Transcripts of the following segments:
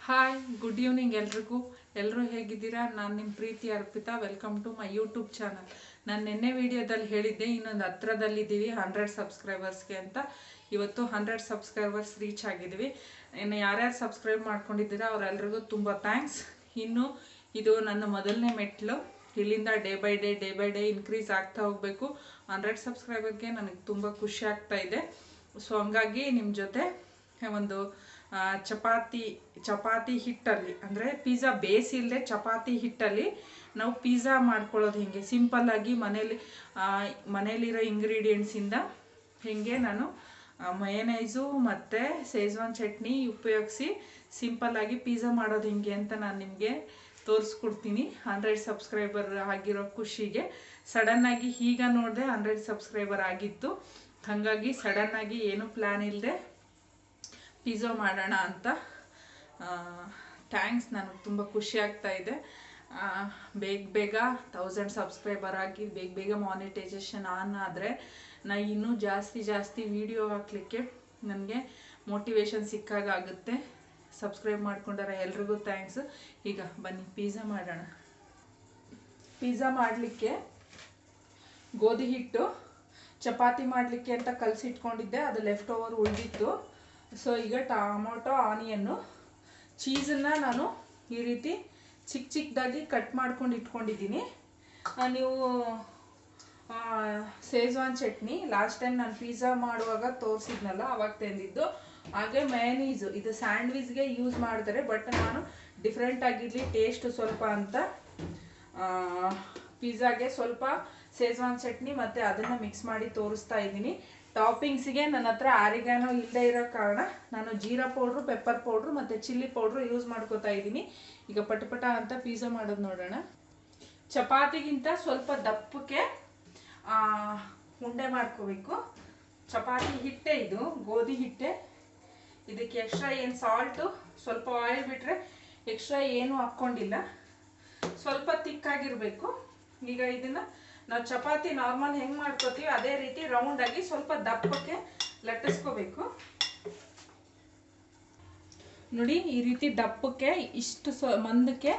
Hi good evening ಎಲ್ರಿಗೂ. ಎಲ್ಲರೂ ಹೇಗಿದ್ದೀರಾ? ನಾನು ನಿಮ್ಮ ಪ್ರೀತಿ Arpita. Welcome to my YouTube channel. ನಾನು ನಿನ್ನೆ ವಿಡಿಯೋದಲ್ಲಿ ಹೇಳಿದ್ದೆ ಇನ್ನೊಂದು ಹತ್ರದಲ್ಲಿದ್ದೀವಿ 100 ಸಬ್ಸ್ಕ್ರೈಬರ್ಸ್ಗೆ ಅಂತ. ಇವತ್ತು 100 ಸಬ್ಸ್ಕ್ರೈಬರ್ಸ್ ರೀಚ್ ಆಗಿದ್ದೀವಿ. ಇನ್ನು ಯಾರ್ಯಾರು ಸಬ್ಸ್ಕ್ರೈಬ್ ಮಾಡ್ಕೊಂಡಿದ್ದೀರಾ ಅವರೆಲ್ರಿಗೂ ತುಂಬ ಥ್ಯಾಂಕ್ಸ್. ಇನ್ನು ಇದು ನನ್ನ ಮೊದಲನೇ ಮೆಟ್ಲು. ಇಲ್ಲಿಂದ ಡೇ ಬೈ ಡೇ ಇನ್ಕ್ರೀಸ್ ಆಗ್ತಾ ಹೋಗಬೇಕು. 100 ಸಬ್ಸ್ಕ್ರೈಬರ್ಗೆ ನನಗೆ ತುಂಬ ಖುಷಿ ಆಗ್ತಾ ಇದೆ. ಸೊ ಹಂಗಾಗಿ ನಿಮ್ಮ ಜೊತೆ ಒಂದು ಚಪಾತಿ ಹಿಟ್ಟಲ್ಲಿ ಅಂದರೆ ಪಿಜ್ಜಾ ಬೇಸ್ ಇಲ್ಲದೆ ಚಪಾತಿ ಹಿಟ್ಟಲ್ಲಿ ನಾವು ಪಿಜ್ಜಾ ಮಾಡ್ಕೊಳ್ಳೋದು ಹೆಂಗೆ ಸಿಂಪಲ್ಲಾಗಿ ಮನೇಲಿರೋ ಇಂಗ್ರೀಡಿಯೆಂಟ್ಸಿಂದ ಹೆಂಗೆ ನಾನು ಮಯನೈಸು ಮತ್ತು ಶೇಜ್ವಾನ್ ಚಟ್ನಿ ಉಪಯೋಗಿಸಿ ಸಿಂಪಲ್ಲಾಗಿ ಪಿಜ್ಜಾ ಮಾಡೋದು ಹೆಂಗೆ ಅಂತ ನಾನು ನಿಮಗೆ ತೋರಿಸ್ಕೊಡ್ತೀನಿ. 100 ಸಬ್ಸ್ಕ್ರೈಬರ್ ಆಗಿರೋ ಖುಷಿಗೆ ಸಡನ್ನಾಗಿ ಈಗ ನೋಡಿದೆ 100 ಸಬ್ಸ್ಕ್ರೈಬರ್ ಆಗಿತ್ತು. ಹಾಗಾಗಿ ಸಡನ್ನಾಗಿ ಏನೂ ಪ್ಲ್ಯಾನ್ ಇಲ್ಲದೆ ಪಿಜ್ಜಾ ಮಾಡೋಣ ಅಂತ. ಥ್ಯಾಂಕ್ಸ್, ನನಗೆ ತುಂಬ ಖುಷಿ ಆಗ್ತಾ ಇದೆ. ಬೇಗ 1000 ಸಬ್ಸ್ಕ್ರೈಬರ್ ಆಗಿ ಬೇಗ ಮಾನಿಟೈಸೇಷನ್ ಆನ್ ಆದರೆ ನಾ ಇನ್ನೂ ಜಾಸ್ತಿ ವಿಡಿಯೋ ಹಾಕಲಿಕ್ಕೆ ನನಗೆ ಮೋಟಿವೇಶನ್ ಸಿಕ್ಕಾಗುತ್ತೆ. ಸಬ್ಸ್ಕ್ರೈಬ್ ಮಾಡ್ಕೊಂಡಾರೆ ಎಲ್ರಿಗೂ ಥ್ಯಾಂಕ್ಸ್. ಈಗ ಬನ್ನಿ ಪಿಜ್ಜಾ ಮಾಡೋಣ. ಪಿಜ್ಜಾ ಮಾಡಲಿಕ್ಕೆ ಗೋಧಿ ಹಿಟ್ಟು ಚಪಾತಿ ಮಾಡಲಿಕ್ಕೆ ಅಂತ ಕಲಸಿಟ್ಕೊಂಡಿದ್ದೆ, ಅದು ಲೆಫ್ಟ್ ಓವರ್ ಉಳಿದಿತ್ತು. ಸೊ ಈಗ ಟೊಮೊಟೊ, ಆನಿಯನ್ನು, ಚೀಸನ್ನು ನಾನು ಈ ರೀತಿ ಚಿಕ್ಕದಾಗಿ ಕಟ್ ಮಾಡ್ಕೊಂಡು ಇಟ್ಕೊಂಡಿದ್ದೀನಿ. ನೀವು ಶೇಜ್ವಾನ್ ಚಟ್ನಿ ಲಾಸ್ಟ್ ಟೈಮ್ ನಾನು ಪಿಜ್ಜಾ ಮಾಡುವಾಗ ತೋರಿಸಿದ್ನಲ್ಲ ಅವಾಗ ತಂದಿದ್ದು. ಹಾಗೆ ಮಯನೀಸು ಇದು ಸ್ಯಾಂಡ್ವಿಚ್ಗೆ ಯೂಸ್ ಮಾಡ್ತಾರೆ, ಬಟ್ ನಾನು ಡಿಫ್ರೆಂಟ್ ಆಗಿರಲಿ ಟೇಸ್ಟ್ ಸ್ವಲ್ಪ ಅಂತ ಪಿಜ್ಜಾಗೆ ಸ್ವಲ್ಪ ಶೇಜ್ವಾನ್ ಚಟ್ನಿ ಮತ್ತು ಅದನ್ನು ಮಿಕ್ಸ್ ಮಾಡಿ ತೋರಿಸ್ತಾ ಇದ್ದೀನಿ. ಟಾಪಿಂಗ್ಸಿಗೆ ನನ್ನ ಹತ್ರ ಆರಿಗಾನೋ ಇಲ್ಲದೆ ಇರೋ ಕಾರಣ ನಾನು ಜೀರಾ ಪೌಡ್ರು, ಪೆಪ್ಪರ್ ಪೌಡ್ರು ಮತ್ತು ಚಿಲ್ಲಿ ಪೌಡ್ರು ಯೂಸ್ ಮಾಡ್ಕೋತಾ ಇದ್ದೀನಿ. ಈಗ ಪಟ ಅಂತ ಪಿಜ್ಜಾ ಮಾಡೋದು ನೋಡೋಣ. ಚಪಾತಿಗಿಂತ ಸ್ವಲ್ಪ ದಪ್ಪಕ್ಕೆ ಉಂಡೆ ಮಾಡ್ಕೋಬೇಕು. ಚಪಾತಿ ಹಿಟ್ಟೆ ಇದು, ಗೋಧಿ ಹಿಟ್ಟೆ. ಇದಕ್ಕೆ ಎಕ್ಸ್ಟ್ರಾ ಏನು ಸಾಲ್ಟು, ಸ್ವಲ್ಪ ಆಯಿಲ್ ಬಿಟ್ಟರೆ ಎಕ್ಸ್ಟ್ರಾ ಏನೂ ಹಾಕ್ಕೊಂಡಿಲ್ಲ. ಸ್ವಲ್ಪ ತಿಕ್ಕಾಗಿರಬೇಕು. ಈಗ ಇದನ್ನು ನಾವು ಚಪಾತಿ ನಾರ್ಮಲ್ ಹೆಂಗೆ ಮಾಡ್ಕೋತೀವಿ ಅದೇ ರೀತಿ ರೌಂಡಾಗಿ ಸ್ವಲ್ಪ ದಪ್ಪಕ್ಕೆ ಲಟ್ಟಿಸ್ಕೋಬೇಕು. ನೋಡಿ ಈ ರೀತಿ ದಪ್ಪಕ್ಕೆ ಇಷ್ಟು ಮಂದಕ್ಕೆ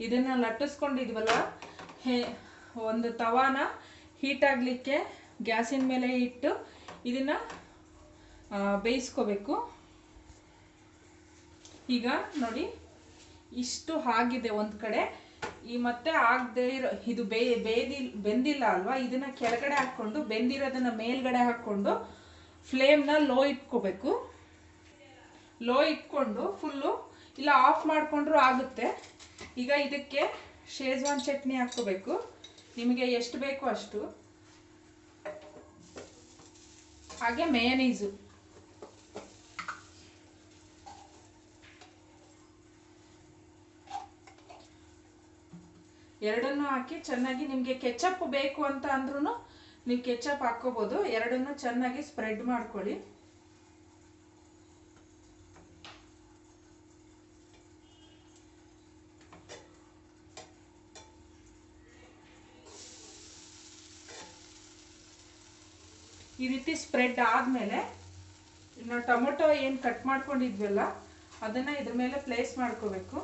ಇದನ್ನು ಲಟ್ಟಿಸ್ಕೊಂಡಿದ್ವಲ್ಲ, ಒಂದು ತವಾನ ಹೀಟ್ ಆಗಲಿಕ್ಕೆ ಗ್ಯಾಸಿನ ಮೇಲೆ ಇಟ್ಟು ಇದನ್ನು ಬೇಯಿಸ್ಕೋಬೇಕು. ಈಗ ನೋಡಿ ಇಷ್ಟು ಆಗಿದೆ ಒಂದು ಕಡೆ. ಈ ಮತ್ತೆ ಆಗದೆ ಇರೋ ಇದು ಬೆಂದಿಲ್ಲ ಅಲ್ವಾ, ಇದನ್ನ ಕೆಳಗಡೆ ಹಾಕ್ಕೊಂಡು ಬೆಂದಿರೋದನ್ನ ಮೇಲ್ಗಡೆ ಹಾಕ್ಕೊಂಡು ಫ್ಲೇಮ್ನ ಲೋ ಇಟ್ಕೋಬೇಕು. ಲೋ ಇಟ್ಕೊಂಡು ಫುಲ್ಲು ಇಲ್ಲ ಆಫ್ ಮಾಡಿಕೊಂಡ್ರೂ ಆಗುತ್ತೆ. ಈಗ ಇದಕ್ಕೆ ಶೇಜ್ವಾನ್ ಚಟ್ನಿ ಹಾಕ್ಕೋಬೇಕು, ನಿಮಗೆ ಎಷ್ಟು ಬೇಕೋ ಅಷ್ಟು. ಹಾಗೆ ಮೇಯನೀಸು, ಎರಡನ್ನೂ ಹಾಕಿ ಚೆನ್ನಾಗಿ, ನಿಮಗೆ ಕೆಚಪ್ ಬೇಕು ಅಂತ ಅಂದ್ರೂ ನೀವು ಕೆಚಪ್ ಹಾಕ್ಕೋಬೋದು. ಎರಡನ್ನೂ ಚೆನ್ನಾಗಿ ಸ್ಪ್ರೆಡ್ ಮಾಡ್ಕೊಳ್ಳಿ. ಈ ರೀತಿ ಸ್ಪ್ರೆಡ್ ಆದಮೇಲೆ ನಾವು ಟೊಮೊಟೊ ಏನು ಕಟ್ ಮಾಡ್ಕೊಂಡಿದ್ವಲ್ಲ ಅದನ್ನು ಇದ್ರ ಮೇಲೆ ಪ್ಲೇಸ್ ಮಾಡ್ಕೋಬೇಕು.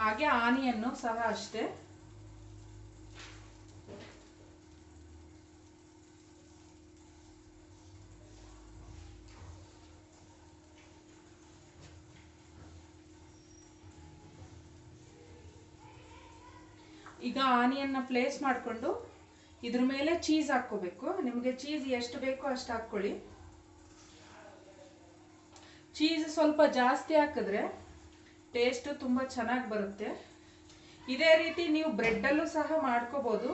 ಹಾಗೆ ಆನಿಯನ್ನು ಸಹ ಅಷ್ಟೇ. ಈಗ ಆನಿಯನ್ನ ಪ್ಲೇಸ್ ಮಾಡಿಕೊಂಡು ಇದ್ರ ಮೇಲೆ ಚೀಸ್ ಹಾಕ್ಕೋಬೇಕು. ನಿಮಗೆ ಚೀಸ್ ಎಷ್ಟು ಬೇಕೋ ಅಷ್ಟು ಹಾಕ್ಕೊಳ್ಳಿ. ಚೀಸ್ ಸ್ವಲ್ಪ ಜಾಸ್ತಿ ಹಾಕಿದ್ರೆ ಟೇಸ್ಟು ತುಂಬ ಚೆನ್ನಾಗಿ ಬರುತ್ತೆ. ಇದೇ ರೀತಿ ನೀವು ಬ್ರೆಡ್ಡಲ್ಲೂ ಸಹ ಮಾಡ್ಕೋಬೋದು.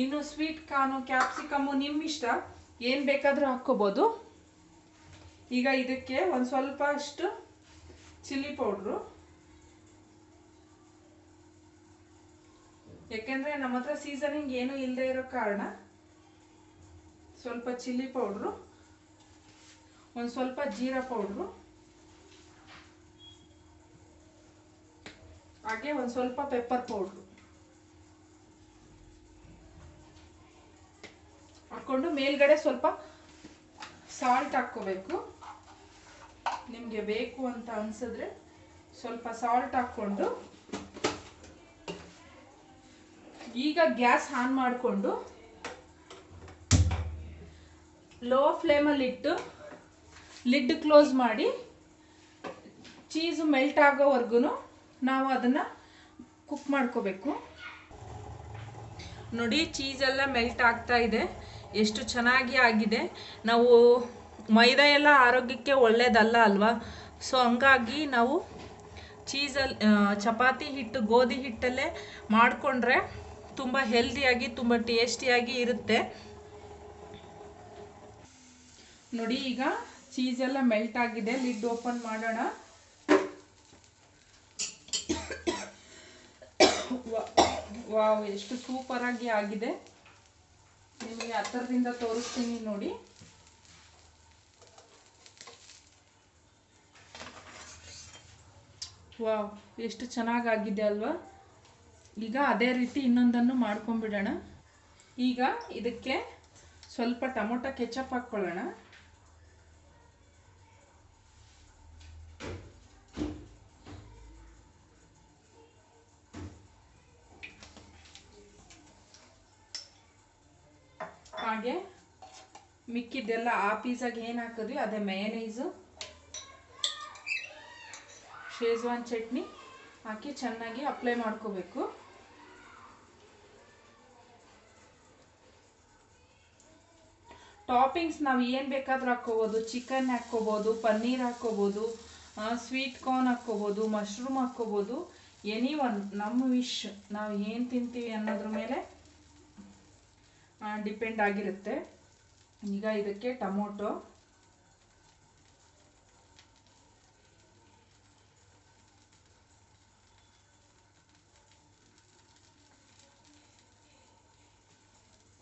ಇನ್ನು ಸ್ವೀಟ್ ಕಾರ್ನು, ಕ್ಯಾಪ್ಸಿಕಮ್ಮು ನಿಮ್ಮ ಇಷ್ಟ, ಏನು ಬೇಕಾದರೂ ಹಾಕ್ಕೋಬೋದು. ಈಗ ಇದಕ್ಕೆ ಒಂದು ಸ್ವಲ್ಪ ಅಷ್ಟು ಚಿಲ್ಲಿ ಪೌಡ್ರು, ಯಾಕೆಂದರೆ ನಮ್ಮ ಹತ್ರ ಸೀಸನಿಂಗ್ ಏನೂ ಇಲ್ಲದೆ ಇರೋ ಕಾರಣ ಸ್ವಲ್ಪ ಚಿಲ್ಲಿ ಪೌಡ್ರು, ಒಂದು ಸ್ವಲ್ಪ ಜೀರಾ ಪೌಡ್ರು, ಹಾಗೆ ಒಂದು ಸ್ವಲ್ಪ ಪೆಪ್ಪರ್ ಪೌಡ್ರು. ಹಾಕ್ಕೊಂಡು ಮೇಲ್ಗಡೆ ಸ್ವಲ್ಪ ಸಾಲ್ಟ್ ಹಾಕ್ಕೋಬೇಕು. ನಿಮಗೆ ಬೇಕು ಅಂತ ಅನ್ಸಿದ್ರೆ ಸ್ವಲ್ಪ ಸಾಲ್ಟ್ ಹಾಕ್ಕೊಂಡು ಈಗ ಗ್ಯಾಸ್ ಆನ್ ಮಾಡಿಕೊಂಡು ಲೋ ಫ್ಲೇಮಲ್ಲಿ ಇಟ್ಟು ಲಿಡ್ ಕ್ಲೋಸ್ ಮಾಡಿ ಚೀಸು ಮೆಲ್ಟ್ ಆಗೋವರೆಗೂ ನಾವು ಅದನ್ನು ಕುಕ್ ಮಾಡ್ಕೋಬೇಕು. ನೋಡಿ ಚೀಸೆಲ್ಲ ಮೆಲ್ಟ್ ಆಗ್ತಾ ಇದೆ, ಎಷ್ಟು ಚೆನ್ನಾಗಿ ಆಗಿದೆ. ನಾವು ಮೈದಾ ಎಲ್ಲ ಆರೋಗ್ಯಕ್ಕೆ ಒಳ್ಳೆಯದಲ್ಲ ಅಲ್ವಾ, ಸೊ ಹಂಗಾಗಿ ನಾವು ಚೀಸಲ್ಲಿ ಚಪಾತಿ ಹಿಟ್ಟು ಗೋಧಿ ಹಿಟ್ಟಲ್ಲೇ ಮಾಡಿಕೊಂಡ್ರೆ ತುಂಬ ಹೆಲ್ದಿಯಾಗಿ ತುಂಬ ಟೇಸ್ಟಿಯಾಗಿ ಇರುತ್ತೆ. ನೋಡಿ ಈಗ ಚೀಸೆಲ್ಲ ಮೆಲ್ಟ್ ಆಗಿದೆ, ಲಿಡ್ ಓಪನ್ ಮಾಡೋಣ. ವಾವ್, ಎಷ್ಟು ಸೂಪರ್ ಆಗಿ ಆಗಿದೆ. ನಿಮಗೆ ಹತ್ತಿರದಿಂದ ತೋರಿಸ್ತೀನಿ ನೋಡಿ. ವಾವ್, ಎಷ್ಟು ಚೆನ್ನಾಗಾಗಿದೆ ಅಲ್ವಾ. ಈಗ ಅದೇ ರೀತಿ ಇನ್ನೊಂದನ್ನು ಮಾಡ್ಕೊಂಡ್ಬಿಡೋಣ. ಈಗ ಇದಕ್ಕೆ ಸ್ವಲ್ಪ ಟೊಮೊಟೊ ಕೆಚಪ್ ಹಾಕ್ಕೊಳ್ಳೋಣ. ಹಾಗೆ ಮಿಕ್ಕಿದ್ದೆಲ್ಲ ಆ ಪೀಸಾಗಿ ಏನು ಹಾಕಿದ್ವಿ ಅದೇ ಮೇಯನೈಸು, ಶೇಜ್ವಾನ್ ಚಟ್ನಿ ಹಾಕಿ ಚೆನ್ನಾಗಿ ಅಪ್ಲೈ ಮಾಡ್ಕೋಬೇಕು. ಟಾಪಿಂಗ್ಸ್ ನಾವು ಏನು ಬೇಕಾದರೂ ಹಾಕ್ಕೋಬೋದು. ಚಿಕನ್ ಹಾಕ್ಕೋಬೋದು, ಪನ್ನೀರ್ ಹಾಕ್ಕೋಬೋದು, ಸ್ವೀಟ್ ಕಾರ್ನ್ ಹಾಕ್ಕೋಬೋದು, ಮಶ್ರೂಮ್ ಹಾಕ್ಕೋಬೋದು. ಎನಿ ಒನ್ ನಮ್ಮ ವಿಶ್, ನಾವು ಏನು ತಿಂತೀವಿ ಅನ್ನೋದ್ರ ಮೇಲೆ ಡಿಪೆಂಡ್ ಆಗಿರುತ್ತೆ. ಈಗ ಇದಕ್ಕೆ ಟೊಮೊಟೊ,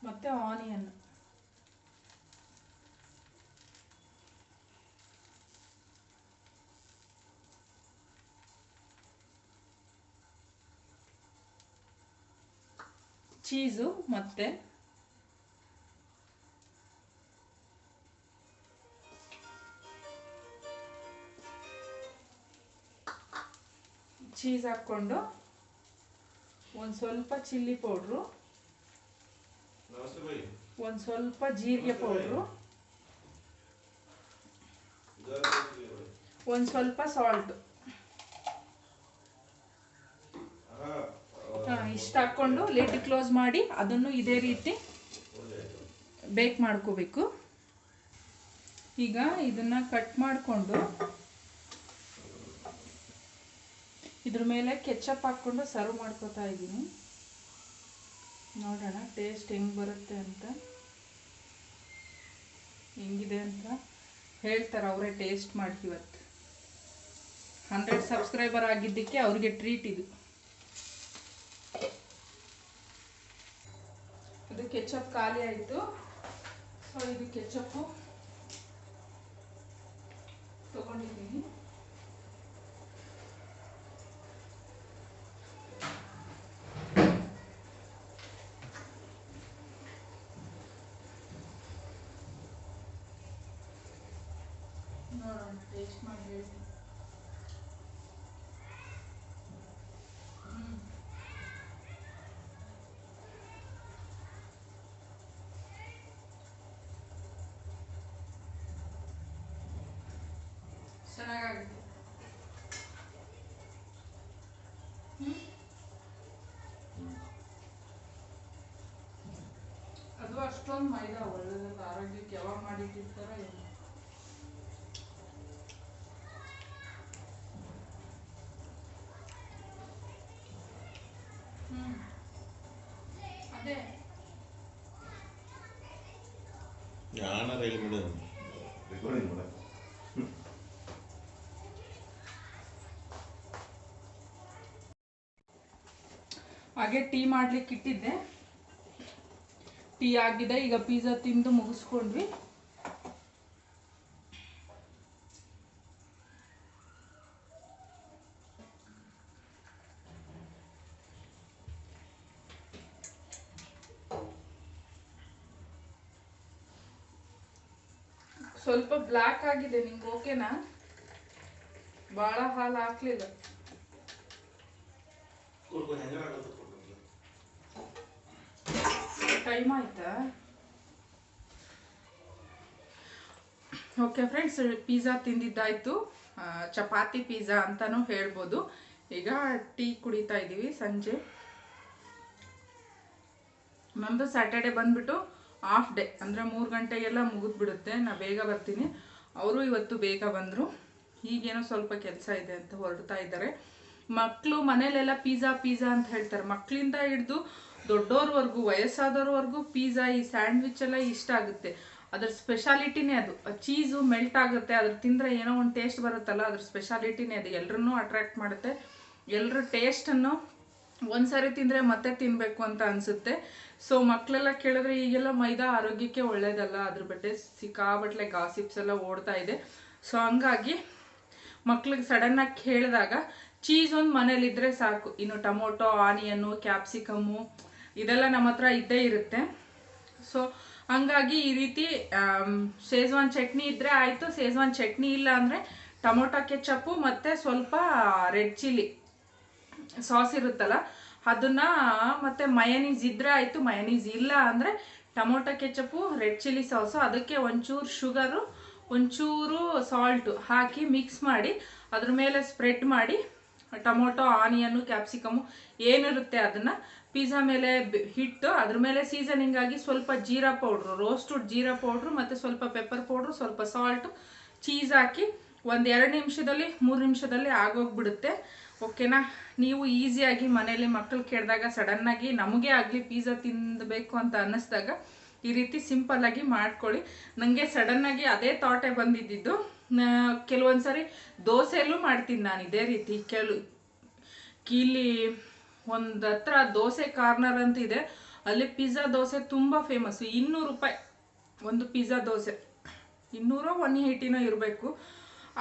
ಮತ್ತು ಆನಿಯನ್, ಚೀಸು, ಮತ್ತು ಚೀಸ್ ಹಾಕ್ಕೊಂಡು ಒಂದು ಸ್ವಲ್ಪ ಚಿಲ್ಲಿ ಪೌಡ್ರು, ಒಂದು ಸ್ವಲ್ಪ ಜೀರಿಗೆ ಪೌಡ್ರು, ಒಂದು ಸ್ವಲ್ಪ ಸಾಲ್ಟ್ ಇಷ್ಟು ಹಾಕ್ಕೊಂಡು ಲಿಡ್ ಕ್ಲೋಸ್ ಮಾಡಿ ಅದನ್ನು ಇದೇ ರೀತಿ ಬೇಕ್ ಮಾಡ್ಕೋಬೇಕು. ಈಗ ಇದನ್ನು ಕಟ್ ಮಾಡಿಕೊಂಡು ಇದ್ರ ಮೇಲೆ ಕೆಚಪ್ ಹಾಕ್ಕೊಂಡು ಸರ್ವ್ ಮಾಡ್ಕೋತಾ ಇದ್ದೀನಿ. ನೋಡೋಣ ಟೇಸ್ಟ್ ಹೆಂಗೆ ಬರುತ್ತೆ ಅಂತ, ಹೆಂಗಿದೆ ಅಂತ ಹೇಳ್ತಾರೆ ಅವರೇ ಟೇಸ್ಟ್ ಮಾಡಿ. ಇವತ್ತು 100 ಸಬ್ಸ್ಕ್ರೈಬರ್ ಆಗಿದ್ದಕ್ಕೆ ಅವ್ರಿಗೆ ಟ್ರೀಟ್ ಇದು. ಇದು ಕೆಚಪ್ ಖಾಲಿ ಆಯಿತು. ಸೊ ಇದು ಕೆಚಪ್ಪು ತಗೊಂಡಿದ್ದೀನಿ. ನೋಡೋಣ ಟೇಸ್ಟ್ ಮಾಡಿ ಹೇಳ್ತೀನಿ. ಚೆನ್ನಾಗಾಗುತ್ತೆ. ಅದು ಅಷ್ಟೊಂದು ಮೈದಾ ಒಳ್ಳೆದಲ್ಲ, ಆರೋಗ್ಯಕ್ಕೆ ಯಾವಾಗ ಮಾಡಿಟ್ಟಿರ್ತಾರೋ ಏನು. ಅದೇ ಹಾಗೆ ಟೀ ಮಾಡ್ಲಿಕ್ಕೆ ಇಟ್ಟಿದ್ದೆ, ಟೀ ಆಗಿದೆ. ಈಗ ಪಿಜ್ಜಾ ತಿಂದು ಮುಗಿಸ್ಕೊಂಡ್ವಿ. ಸ್ವಲ್ಪ ಬ್ಲ್ಯಾಕ್ ಆಗಿದೆ, ನಿಂಗೆ ಓಕೆನಾ? ಭಾಳ ಹಾಲು ಹಾಕ್ಲಿಲ್ಲ. ಟೈಮ್ ಆಯ್ತಾ? ಓಕೆ ಫ್ರೆಂಡ್ಸ್, ಪಿಜ್ಜಾ ತಿಂದಿದ್ದಾಯ್ತು. ಚಪಾತಿ ಪಿಜ್ಜಾ ಅಂತಲೂ ಹೇಳ್ಬೋದು. ಈಗ ಟೀ ಕುಡಿತಾ ಇದ್ದೀವಿ ಸಂಜೆ. ನಮ್ಮದು ಸ್ಯಾಟರ್ಡೆ ಬಂದ್ಬಿಟ್ಟು ಹಾಫ್ ಡೇ, ಅಂದರೆ 3 ಗಂಟೆಗೆಲ್ಲ ಮುಗಿದ್ಬಿಡುತ್ತೆ. ನಾ ಬೇಗ ಬರ್ತೀನಿ. ಅವರು ಇವತ್ತು ಬೇಗ ಬಂದರು. ಈಗೇನೋ ಸ್ವಲ್ಪ ಕೆಲಸ ಇದೆ ಅಂತ ಹೊರಡ್ತಾ ಇದ್ದಾರೆ. ಮಕ್ಕಳು ಮನೇಲೆಲ್ಲ ಪಿಜ್ಜಾ ಪಿಜ್ಜಾ ಅಂತ ಹೇಳ್ತಾರೆ. ಮಕ್ಕಳಿಂದ ಹಿಡಿದು ದೊಡ್ಡೋರ್ವರೆಗೂ, ವಯಸ್ಸಾದವ್ರವರೆಗೂ ಪಿಜ್ಜಾ, ಈ ಸ್ಯಾಂಡ್ವಿಚ್ ಎಲ್ಲ ಇಷ್ಟ ಆಗುತ್ತೆ. ಅದ್ರ ಸ್ಪೆಷಾಲಿಟಿನೇ ಅದು. ಚೀಸು ಮೆಲ್ಟ್ ಆಗುತ್ತೆ, ಅದ್ರ ತಿಂದರೆ ಏನೋ ಒಂದು ಟೇಸ್ಟ್ ಬರುತ್ತಲ್ಲ, ಅದ್ರ ಸ್ಪೆಷಾಲಿಟಿನೇ ಅದು. ಎಲ್ಲರನ್ನೂ ಅಟ್ರಾಕ್ಟ್ ಮಾಡುತ್ತೆ. ಎಲ್ಲರ ಟೇಸ್ಟನ್ನು ಒಂದ್ಸರಿ ತಿಂದರೆ ಮತ್ತೆ ತಿನ್ನಬೇಕು ಅಂತ ಅನಿಸುತ್ತೆ. ಸೊ ಮಕ್ಕಳೆಲ್ಲ ಕೇಳಿದ್ರೆ ಈಗೆಲ್ಲ ಮೈದಾ ಆರೋಗ್ಯಕ್ಕೆ ಒಳ್ಳೇದಲ್ಲ, ಅದ್ರ ಬಗ್ಗೆ ಸಿಕ್ಕಾಬಟ್ಲೆ ಗಾಸಿಪ್ಸ್ ಎಲ್ಲ ಓಡ್ತಾ ಇದೆ. ಸೊ ಹಂಗಾಗಿ ಮಕ್ಳಿಗೆ ಸಡನ್ನಾಗಿ ಕೇಳಿದಾಗ ಚೀಸ್ ಒಂದು ಮನೇಲಿದ್ದರೆ ಸಾಕು. ಇನ್ನು ಟೊಮೊಟೊ, ಆನಿಯನ್ನು, ಕ್ಯಾಪ್ಸಿಕಮ್ಮು ಇದೆಲ್ಲ ನಮ್ಮ ಹತ್ರ ಇದ್ದೇ ಇರುತ್ತೆ. ಸೊ ಹಂಗಾಗಿ ಈ ರೀತಿ ಶೇಜ್ವಾನ್ ಚಟ್ನಿ ಇದ್ದರೆ ಆಯಿತು. ಶೇಜ್ವಾನ್ ಚಟ್ನಿ ಇಲ್ಲ ಅಂದರೆ ಟೊಮೊಟೊ ಕೆಚಪ್ಪು ಮತ್ತು ಸ್ವಲ್ಪ ರೆಡ್ ಚಿಲ್ಲಿ ಸಾಸ್ ಇರುತ್ತಲ್ಲ ಅದನ್ನು, ಮತ್ತು ಮಯನೀಸ್ ಇದ್ದರೆ ಆಯಿತು. ಮಯನೀಸ್ ಇಲ್ಲ ಅಂದರೆ tomato ketchup, red chilli sauce, ಅದಕ್ಕೆ ಒಂಚೂರು ಶುಗರು, ಒಂಚೂರು ಸಾಲ್ಟು ಹಾಕಿ ಮಿಕ್ಸ್ ಮಾಡಿ ಅದ್ರ ಮೇಲೆ ಸ್ಪ್ರೆಡ್ ಮಾಡಿ ಟೊಮೊಟೊ, ಆನಿಯನ್ನು, ಕ್ಯಾಪ್ಸಿಕಮ್ಮು ಏನಿರುತ್ತೆ ಅದನ್ನು ಪಿಜ್ಜಾ ಮೇಲೆ ಹಿಟ್ಟು, ಅದ್ರ ಮೇಲೆ ಸೀಸನಿಂಗ್ ಆಗಿ ಸ್ವಲ್ಪ jeera powder, roasted jeera powder ಮತ್ತು ಸ್ವಲ್ಪ ಪೆಪ್ಪರ್ ಪೌಡ್ರು, ಸ್ವಲ್ಪ ಸಾಲ್ಟು, ಚೀಸ್ ಹಾಕಿ 1-2 ನಿಮಿಷದಲ್ಲಿ 3 ನಿಮಿಷದಲ್ಲಿ ಆಗೋಗ್ಬಿಡುತ್ತೆ. ಓಕೆನಾ? ನೀವು ಈಸಿಯಾಗಿ ಮನೇಲಿ ಮಕ್ಕಳು ಕೇಳಿದಾಗ ಸಡನ್ನಾಗಿ ನಮಗೆ ಆಗಲಿ ಪಿಜ್ಜಾ ತಿನ್ನಬೇಕು ಅಂತ ಅನ್ನಿಸ್ದಾಗ ಈ ರೀತಿ ಸಿಂಪಲ್ಲಾಗಿ ಮಾಡ್ಕೊಳ್ಳಿ. ನನಗೆ ಸಡನ್ನಾಗಿ ಅದೇ ಥಾಟೇ ಬಂದಿದ್ದು. ಕೆಲವೊಂದು ಸರಿ ದೋಸೆಯಲ್ಲೂ ಮಾಡ್ತೀನಿ ನಾನು ಇದೇ ರೀತಿ. ಇಲ್ಲಿ ಒಂದು ಹತ್ರ ದೋಸೆ ಕಾರ್ನರ್ ಅಂತ ಇದೆ, ಅಲ್ಲಿ ಪಿಜ್ಜಾ ದೋಸೆ ತುಂಬ ಫೇಮಸ್ಸು. 200 ರೂಪಾಯಿ ಒಂದು ಪಿಜ್ಜಾ ದೋಸೆ, 200-180 ಇರಬೇಕು.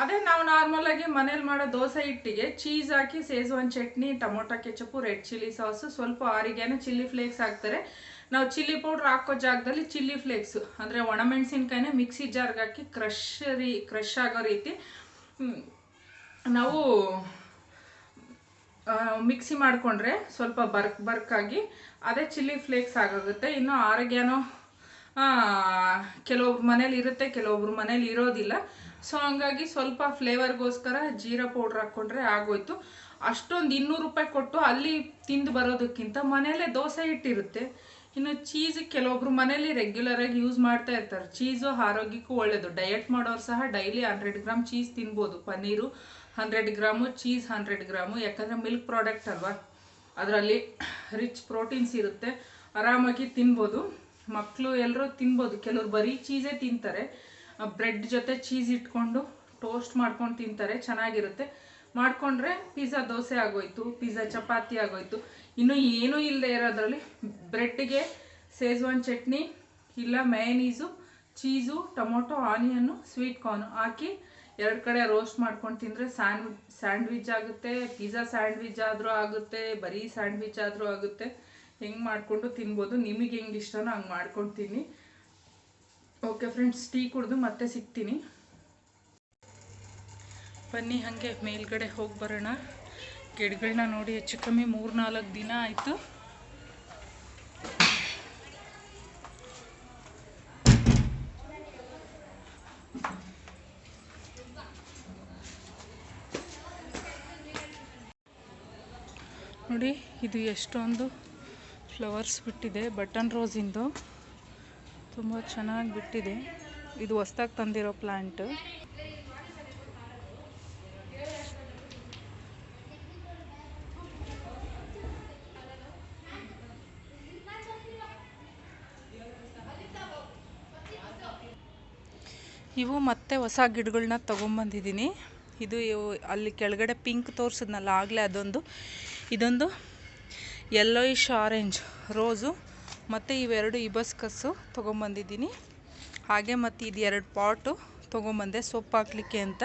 ಅದೇ ನಾವು ನಾರ್ಮಲಾಗಿ ಮನೇಲಿ ಮಾಡೋ ದೋಸೆ ಹಿಟ್ಟಿಗೆ ಚೀಸ್ ಹಾಕಿ Schezwan chutney, tomato ketchup, red chilli sauce, ಸ್ವಲ್ಪ ಆರಿಗ್ಯಾನೋ, ಚಿಲ್ಲಿ ಫ್ಲೇಕ್ಸ್ ಹಾಕ್ತಾರೆ. ನಾವು ಚಿಲ್ಲಿ ಪೌಡ್ರ್ ಹಾಕೋ ಜಾಗದಲ್ಲಿ ಚಿಲ್ಲಿ ಫ್ಲೇಕ್ಸು ಅಂದರೆ ಒಣಮೆಣಸಿನ್ಕಾಯಿನ ಮಿಕ್ಸಿ ಜಾರ್ಗೆ ಹಾಕಿ ಕ್ರಷ್ ಆಗೋ ರೀತಿ ನಾವು ಮಿಕ್ಸಿ ಮಾಡಿಕೊಂಡ್ರೆ ಸ್ವಲ್ಪ ಬರ್ಕಾಗಿ ಅದೇ ಚಿಲ್ಲಿ ಫ್ಲೇಕ್ಸ್ ಆಗೋಗುತ್ತೆ. ಇನ್ನು ಆರೋಗ್ಯನೋ ಕೆಲವೊಬ್ರು ಮನೇಲಿ ಇರುತ್ತೆ, ಕೆಲವೊಬ್ರು ಮನೇಲಿ ಇರೋದಿಲ್ಲ. ಸೊ ಹಂಗಾಗಿ ಸ್ವಲ್ಪ ಫ್ಲೇವರ್ಗೋಸ್ಕರ ಜೀರಾ ಪೌಡ್ರ್ ಹಾಕ್ಕೊಂಡ್ರೆ ಆಗೋಯ್ತು. ಅಷ್ಟೊಂದು 200 ರೂಪಾಯಿ ಕೊಟ್ಟು ಅಲ್ಲಿ ತಿಂದು ಬರೋದಕ್ಕಿಂತ ಮನೇಲೇ ದೋಸೆ ಹಿಟ್ಟಿರುತ್ತೆ. ಇನ್ನು ಚೀಸ್ ಕೆಲವೊಬ್ರು ಮನೇಲಿ ರೆಗ್ಯುಲರಾಗಿ ಯೂಸ್ ಮಾಡ್ತಾ ಇರ್ತಾರೆ. ಚೀಸು ಆರೋಗ್ಯಕ್ಕೂ ಒಳ್ಳೆಯದು. ಡಯಟ್ ಮಾಡೋರು ಸಹ ಡೈಲಿ 100 ಗ್ರಾಮ್ ಚೀಸ್ ತಿನ್ಬೋದು. Paneer 100 gram, cheese 100 gram. ಯಾಕಂದರೆ ಮಿಲ್ಕ್ ಪ್ರಾಡಕ್ಟ್ ಅಲ್ವಾ, ಅದರಲ್ಲಿ ರಿಚ್ ಪ್ರೋಟೀನ್ಸ್ ಇರುತ್ತೆ. ಆರಾಮಾಗಿ ತಿನ್ಬೋದು. ಮಕ್ಕಳು ಎಲ್ಲರೂ ತಿನ್ಬೋದು. ಕೆಲವ್ರು ಬರೀ ಚೀಸೇ ತಿಂತಾರೆ. ಬ್ರೆಡ್ ಜೊತೆ ಚೀಸ್ ಇಟ್ಕೊಂಡು ಟೋಸ್ಟ್ ಮಾಡ್ಕೊಂಡು ತಿಂತಾರೆ, ಚೆನ್ನಾಗಿರುತ್ತೆ. ಮಾಡಿಕೊಂಡ್ರೆ ಪಿಜ್ಜಾ ದೋಸೆ ಆಗೋಯ್ತು, ಪಿಜ್ಜಾ ಚಪಾತಿ ಆಗೋಯ್ತು. ಇನ್ನು ಏನೂ ಇಲ್ಲದೆ ಇರೋದ್ರಲ್ಲಿ ಬ್ರೆಡ್ಗೆ ಶೇಜ್ವಾನ್ ಚಟ್ನಿ ಇಲ್ಲ mayonnaise, cheese, tomato, onion, sweet corn ಹಾಕಿ 2 ಕಡೆ ರೋಸ್ಟ್ ಮಾಡ್ಕೊಂಡು ತಿಂದರೆ ಸ್ಯಾಂಡ್ವಿಚ್ ಆಗುತ್ತೆ. ಪಿಜ್ಜಾ ಸ್ಯಾಂಡ್ವಿಚ್ ಆದರೂ ಆಗುತ್ತೆ, ಬರೀ ಸ್ಯಾಂಡ್ವಿಚ್ ಆದರೂ ಆಗುತ್ತೆ. ಹೆಂಗೆ ಮಾಡಿಕೊಂಡು ತಿನ್ಬೋದು. ನಿಮಗೆ ಹೆಂಗೆ ಇಷ್ಟನೋ ಹಂಗೆ ಮಾಡ್ಕೊಂಡು ತಿನ್ನಿ. ಓಕೆ ಫ್ರೆಂಡ್ಸ್, ಟೀ ಕುಡಿದು ಮತ್ತೆ ಸಿಗ್ತೀನಿ. ಬನ್ನಿ ಹಾಗೆ ಮೇಲ್ಗಡೆ ಹೋಗಿ ಬರೋಣ. ಗಿಡಗಳನ್ನ ನೋಡಿ ಹೆಚ್ಚು ಕಮ್ಮಿ 3-4 ದಿನ ಆಯಿತು. ನೋಡಿ ಇದು ಎಷ್ಟೊಂದು ಫ್ಲವರ್ಸ್ ಬಿಟ್ಟಿದೆ. ಬಟನ್ ರೋಸಿಂದು ತುಂಬ ಚೆನ್ನಾಗಿ ಬಿಟ್ಟಿದೆ. ಇದು ಹೊಸ್ದಾಗಿ ತಂದಿರೋ ಪ್ಲ್ಯಾಂಟ್. ಇವು ಮತ್ತೆ ಹೊಸ ಗಿಡಗಳನ್ನ ತೊಗೊಂಬಂದಿದ್ದೀನಿ. ಇದು ಅಲ್ಲಿ ಕೆಳಗಡೆ ಪಿಂಕ್ ತೋರಿಸಿದ್ನಲ್ಲ ಆಗಲೇ ಅದೊಂದು, ಇದೊಂದು ಯೆಲ್ಲೋಯಿಶ್ ಆರೆಂಜ್ ರೋಸು, ಮತ್ತು ಇವೆರಡು ಇಬಸ್ಕಸ್ಸು ತೊಗೊಂಬಂದಿದ್ದೀನಿ. ಹಾಗೆ ಮತ್ತು ಇದು 2 ಪಾಟು ತೊಗೊಂಬಂದೆ ಸೊಪ್ಪು ಹಾಕ್ಲಿಕ್ಕೆ ಅಂತ.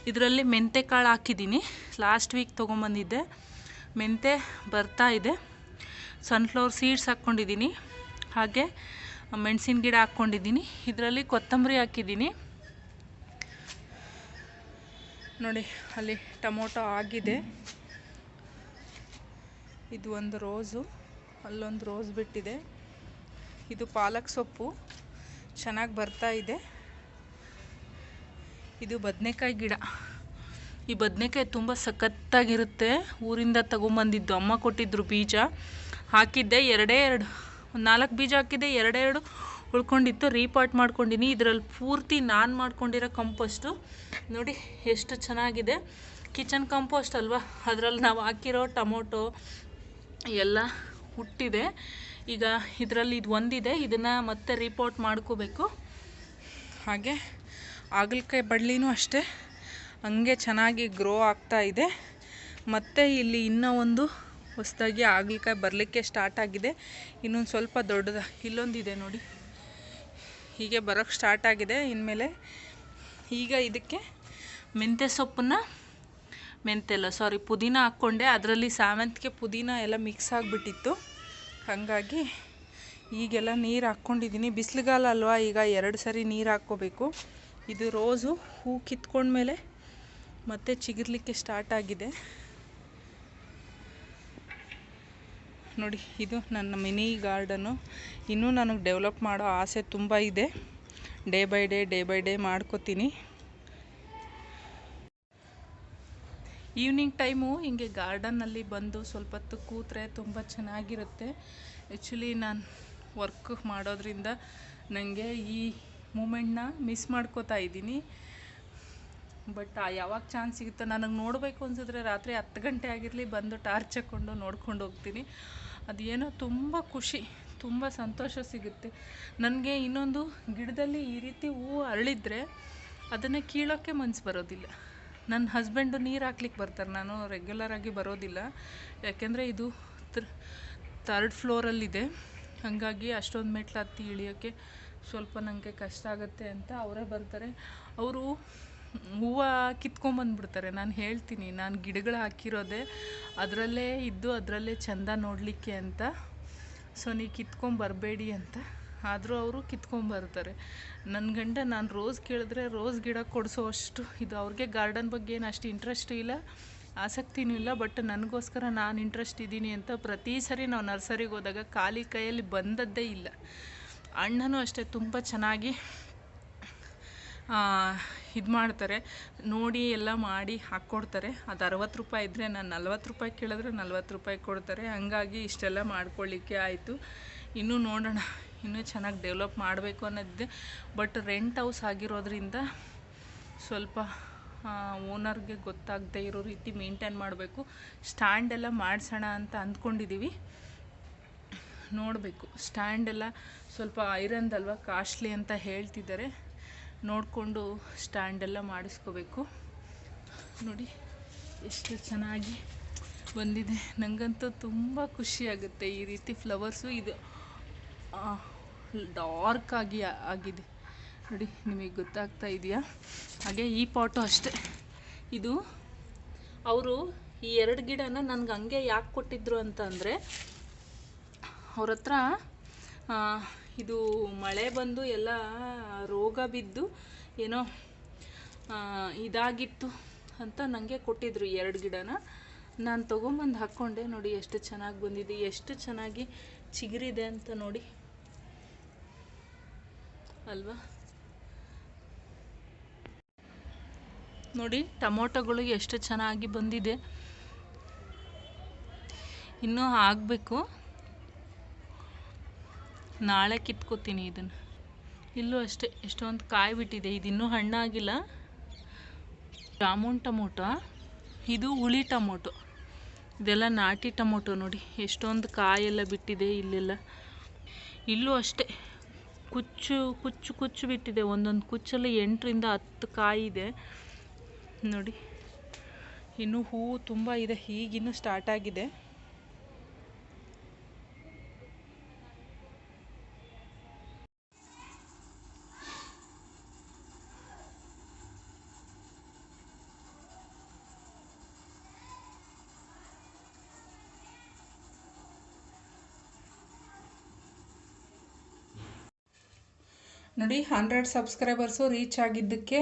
ಇದರಲ್ಲಿ ಮೆಂತೆ ಕಾಳು ಹಾಕಿದ್ದೀನಿ. ಲಾಸ್ಟ್ ವೀಕ್ ತೊಗೊಂಬಂದಿದ್ದೆ. ಮೆಂತೆ ಬರ್ತಾ ಇದೆ. ಸನ್ಫ್ಲವರ್ ಸೀಡ್ಸ್ ಹಾಕ್ಕೊಂಡಿದ್ದೀನಿ. ಹಾಗೆ ಮೆಣಸಿನ ಗಿಡ ಹಾಕ್ಕೊಂಡಿದ್ದೀನಿ. ಇದರಲ್ಲಿ ಕೊತ್ತಂಬರಿ ಹಾಕಿದ್ದೀನಿ. ನೋಡಿ ಅಲ್ಲಿ ಟೊಮೊಟೊ ಆಗಿದೆ. ಇದು ಒಂದು ರೋಸು, ಅಲ್ಲೊಂದು ರೋಸ್ ಬಿಟ್ಟಿದೆ. ಇದು ಪಾಲಕ್ ಸೊಪ್ಪು ಚೆನ್ನಾಗಿ ಬರ್ತಾ ಇದೆ. ಇದು ಬದನೆಕಾಯಿ ಗಿಡ. ಈ ಬದನೆಕಾಯಿ ತುಂಬ ಸಖತ್ತಾಗಿರುತ್ತೆ. ಊರಿಂದ ತಗೊಂಬಂದಿದ್ದು, ಅಮ್ಮ ಕೊಟ್ಟಿದ್ರು ಬೀಜ. ಹಾಕಿದ್ದೆ ಎರಡೇ ಎರಡು, ಒಂದು 4 ಬೀಜ ಹಾಕಿದ್ದೆ, ಎರಡೆರಡು ಉಳ್ಕೊಂಡಿತ್ತು. ರೀಪಾಟ್ ಮಾಡ್ಕೊಂಡಿನಿ. ಇದರಲ್ಲಿ ಪೂರ್ತಿ ನಾನು ಮಾಡ್ಕೊಂಡಿರೋ ಕಂಪೋಸ್ಟು ನೋಡಿ ಎಷ್ಟು ಚೆನ್ನಾಗಿದೆ. ಕಿಚನ್ ಕಂಪೋಸ್ಟ್ ಅಲ್ವಾ, ಅದರಲ್ಲಿ ನಾವು ಹಾಕಿರೋ ಟೊಮೊಟೊ ಎಲ್ಲ ಹುಟ್ಟಿದೆ. ಈಗ ಇದರಲ್ಲಿ ಇದು ಒಂದಿದೆ, ಇದನ್ನು ಮತ್ತೆ ರೀಪಾಟ್ ಮಾಡ್ಕೋಬೇಕು. ಹಾಗೆ ಹಾಗಲಕಾಯಿ ಬಳ್ಳಿನೂ ಅಷ್ಟೇ ಹಂಗೆ ಚೆನ್ನಾಗಿ ಗ್ರೋ ಆಗ್ತಾ ಇದೆ. ಮತ್ತು ಇಲ್ಲಿ ಇನ್ನೂ ಒಂದು ಹೊಸದಾಗಿ ಹಾಗಲಕಾಯಿ ಬರಲಿಕ್ಕೆ ಸ್ಟಾರ್ಟ್ ಆಗಿದೆ. ಇನ್ನೊಂದು ಸ್ವಲ್ಪ ದೊಡ್ಡದ ಇಲ್ಲೊಂದಿದೆ ನೋಡಿ, ಹೀಗೆ ಬರೋಕ್ಕೆ ಸ್ಟಾರ್ಟ್ ಆಗಿದೆ. ಇನ್ಮೇಲೆ ಈಗ ಇದಕ್ಕೆ ಪುದೀನ ಹಾಕ್ಕೊಂಡೆ. ಅದರಲ್ಲಿ ಸಾವಂತಿಗೆ ಪುದೀನ ಎಲ್ಲ ಮಿಕ್ಸ್ ಆಗಿಬಿಟ್ಟಿತ್ತು. ಹಾಗಾಗಿ ಈಗೆಲ್ಲ ನೀರು ಹಾಕ್ಕೊಂಡಿದ್ದೀನಿ. ಬಿಸಿಲುಗಾಲ ಅಲ್ವಾ, ಈಗ 2 ಸರಿ ನೀರು ಹಾಕ್ಕೋಬೇಕು. ಇದು ರೋಸು ಹೂ ಕಿತ್ಕೊಂಡ್ಮೇಲೆ ಮತ್ತೆ ಚಿಗುರ್ಲಿಕ್ಕೆ ಸ್ಟಾರ್ಟ್ ಆಗಿದೆ ನೋಡಿ. ಇದು ನನ್ನ ಮಿನಿ ಗಾರ್ಡನು. ಇನ್ನೂ ನನಗೆ ಡೆವಲಪ್ ಮಾಡೋ ಆಸೆ ತುಂಬ ಇದೆ. ಡೇ ಬೈ ಡೇ ಮಾಡ್ಕೋತೀನಿ. ಈವ್ನಿಂಗ್ ಟೈಮು ಹಿಂಗೆ ಗಾರ್ಡನ್ನಲ್ಲಿ ಬಂದು ಸ್ವಲ್ಪ ಹೊತ್ತು ಕೂತ್ರೆ ತುಂಬ ಚೆನ್ನಾಗಿರುತ್ತೆ. ಆ್ಯಕ್ಚುಲಿ ನಾನು ವರ್ಕ್ ಮಾಡೋದ್ರಿಂದ ನನಗೆ ಈ ಮೂಮೆಂಟ್ನ ಮಿಸ್ ಮಾಡ್ಕೋತಾ ಇದ್ದೀನಿ. ಬಟ್ ಯಾವಾಗ ಚಾನ್ಸ್ ಸಿಗುತ್ತೋ, ನನಗೆ ನೋಡಬೇಕು ಅನಿಸಿದ್ರೆ ರಾತ್ರಿ 10 ಗಂಟೆ ಆಗಿರಲಿ ಬಂದು ಟಾರ್ಚ್ ಹಾಕ್ಕೊಂಡು ನೋಡ್ಕೊಂಡು ಹೋಗ್ತೀನಿ. ಅದೇನೋ ತುಂಬ ಖುಷಿ, ತುಂಬ ಸಂತೋಷ ಸಿಗುತ್ತೆ ನನಗೆ. ಇನ್ನೊಂದು, ಗಿಡದಲ್ಲಿ ಈ ರೀತಿ ಹೂವು ಅರಳಿದ್ರೆ ಅದನ್ನು ಕೀಳೋಕ್ಕೆ ಮನಸ್ಸು ಬರೋದಿಲ್ಲ. ನನ್ನ ಹಸ್ಬೆಂಡು ನೀರು ಹಾಕ್ಲಿಕ್ಕೆ ಬರ್ತಾರೆ, ನಾನು ರೆಗ್ಯುಲರಾಗಿ ಬರೋದಿಲ್ಲ. ಯಾಕೆಂದರೆ ಇದು 3rd ಫ್ಲೋರಲ್ಲಿದೆ. ಹಾಗಾಗಿ ಅಷ್ಟೊಂದು ಮೆಟ್ಲು ಹತ್ತಿ ಇಳಿಯೋಕ್ಕೆ ಸ್ವಲ್ಪ ನನಗೆ ಕಷ್ಟ ಆಗುತ್ತೆ ಅಂತ ಅವರೇ ಬರ್ತಾರೆ. ಅವರು ಹೂವು ಕಿತ್ಕೊಂಬಂದ್ಬಿಡ್ತಾರೆ. ನಾನು ಹೇಳ್ತೀನಿ, ನಾನು ಗಿಡಗಳು ಹಾಕಿರೋದೆ ಅದರಲ್ಲೇ ಇದ್ದು ಅದರಲ್ಲೇ ಚೆಂದ ನೋಡಲಿಕ್ಕೆ ಅಂತ. ಸೊ ನೀವು ಕಿತ್ಕೊಂಬರಬೇಡಿ ಅಂತ. ಆದರೂ ಅವರು ಕಿತ್ಕೊಂಬರ್ತಾರೆ. ನನ್ನ ಗಂಡ ನಾನು ರೋಸ್ ಕೇಳಿದ್ರೆ ರೋಸ್ ಗಿಡ ಕೊಡಿಸೋ ಅಷ್ಟು ಇದು ಅವ್ರಿಗೆ ಗಾರ್ಡನ್ ಬಗ್ಗೆ ಏನು ಅಷ್ಟು ಇಂಟ್ರೆಸ್ಟು ಇಲ್ಲ, ಆಸಕ್ತಿನೂ ಇಲ್ಲ. ಬಟ್ ನನಗೋಸ್ಕರ ನಾನು ಇಂಟ್ರೆಸ್ಟ್ ಇದ್ದೀನಿ ಅಂತ ಪ್ರತಿ ಸರಿ ನಾವು ನರ್ಸರಿಗೆ ಹೋದಾಗ ಖಾಲಿ ಕೈಯಲ್ಲಿ ಬಂದದ್ದೇ ಇಲ್ಲ. ಅಣ್ಣನೂ ಅಷ್ಟೇ ತುಂಬ ಚೆನ್ನಾಗಿ ಇದು ಮಾಡ್ತಾರೆ, ನೋಡಿ ಎಲ್ಲ ಮಾಡಿ ಹಾಕ್ಕೊಡ್ತಾರೆ. ಅದು 60 ರೂಪಾಯಿ ಇದ್ದರೆ ನಾನು 40 ರೂಪಾಯಿ ಕೇಳಿದ್ರೆ 40 ರೂಪಾಯಿ ಕೊಡ್ತಾರೆ. ಹಂಗಾಗಿ ಇಷ್ಟೆಲ್ಲ ಮಾಡ್ಕೊಳ್ಳಿಕ್ಕೆ ಆಯಿತು. ಇನ್ನೂ ನೋಡೋಣ, ಇನ್ನೂ ಚೆನ್ನಾಗಿ ಡೆವಲಪ್ ಮಾಡಬೇಕು ಅನ್ನೋದಿದೆ. ಬಟ್ ರೆಂಟ್ ಹೌಸ್ ಆಗಿರೋದ್ರಿಂದ ಸ್ವಲ್ಪ ಓನರ್ಗೆ ಗೊತ್ತಾಗದೇ ಇರೋ ರೀತಿ ಮೇಂಟೈನ್ ಮಾಡಬೇಕು. ಸ್ಟ್ಯಾಂಡೆಲ್ಲ ಮಾಡಿಸೋಣ ಅಂತ ಅಂದ್ಕೊಂಡಿದ್ದೀವಿ. ನೋಡಬೇಕು. ಸ್ಟ್ಯಾಂಡೆಲ್ಲ ಸ್ವಲ್ಪ ಐರನ್ದಲ್ವ ಕಾಸ್ಟ್ಲಿ ಅಂತ ಹೇಳ್ತಿದ್ದಾರೆ. ನೋಡಿಕೊಂಡು ಸ್ಟ್ಯಾಂಡೆಲ್ಲ ಮಾಡಿಸ್ಕೋಬೇಕು. ನೋಡಿ ಎಷ್ಟು ಚೆನ್ನಾಗಿ ಬಂದಿದೆ. ನನಗಂತೂ ತುಂಬ ಖುಷಿಯಾಗುತ್ತೆ ಈ ರೀತಿ ಫ್ಲವರ್ಸು. ಇದು ಡಾರ್ಕ್ ಆಗಿದೆ ನೋಡಿ, ನಿಮಗೆ ಗೊತ್ತಾಗ್ತಾ ಇದೆಯಾ? ಹಾಗೆ ಈ ಪಾಟು ಅಷ್ಟೇ. ಇದು ಅವರು ಈ 2 ಗಿಡನ ನನಗೆ ಹಂಗೆ ಯಾಕೆ ಕೊಟ್ಟಿದ್ರು ಅಂತ ಅಂದರೆ, ಅವ್ರ ಹತ್ರ ಇದು ಮಳೆ ಬಂದು ಎಲ್ಲ ರೋಗ ಬಿದ್ದು ಏನೋ ಇದಾಗಿತ್ತು ಅಂತ ನನಗೆ ಕೊಟ್ಟಿದ್ರು 2 ಗಿಡನ. ನಾನು ತೊಗೊಂಬಂದು ಹಾಕ್ಕೊಂಡೆ. ನೋಡಿ ಎಷ್ಟು ಚೆನ್ನಾಗಿ ಬಂದಿದೆ, ಎಷ್ಟು ಚೆನ್ನಾಗಿ ಚಿಗುರಿದೆ ಅಂತ ನೋಡಿ ಅಲ್ವಾ. ನೋಡಿ ಟೊಮೊಟೊಗಳು ಎಷ್ಟು ಚೆನ್ನಾಗಿ ಬಂದಿದೆ. ಇನ್ನೂ ಆಗಬೇಕು, ನಾಳೆ ಕಿತ್ಕೋತೀನಿ ಇದನ್ನು. ಇಲ್ಲೂ ಅಷ್ಟೇ ಎಷ್ಟೊಂದು ಕಾಯಿ ಬಿಟ್ಟಿದೆ. ಇದಿನ್ನೂ ಹಣ್ಣಾಗಿಲ್ಲ. ಜಾಮೂನ್ ಟೊಮೊಟೊ, ಇದು ಹುಳಿ ಟೊಮೊಟೊ, ಇದೆಲ್ಲ ನಾಟಿ ಟೊಮೊಟೊ. ನೋಡಿ ಎಷ್ಟೊಂದು ಕಾಯೆಲ್ಲ ಬಿಟ್ಟಿದೆ ಇಲ್ಲೆಲ್ಲ. ಇಲ್ಲೂ ಅಷ್ಟೇ ಕುಚ್ಚು ಬಿಟ್ಟಿದೆ. ಒಂದೊಂದು ಕುಚ್ಚಲ್ಲಿ 8ರಿಂದ 10 ಕಾಯಿ ಇದೆ ನೋಡಿ. ಇನ್ನೂ ಹೂವು ತುಂಬ ಇದೆ, ಈಗಿನ್ನೂ ಸ್ಟಾರ್ಟ್ ಆಗಿದೆ. ನೋಡಿ 100 ಸಬ್ಸ್ಕ್ರೈಬರ್ಸು ರೀಚ್ ಆಗಿದ್ದಕ್ಕೆ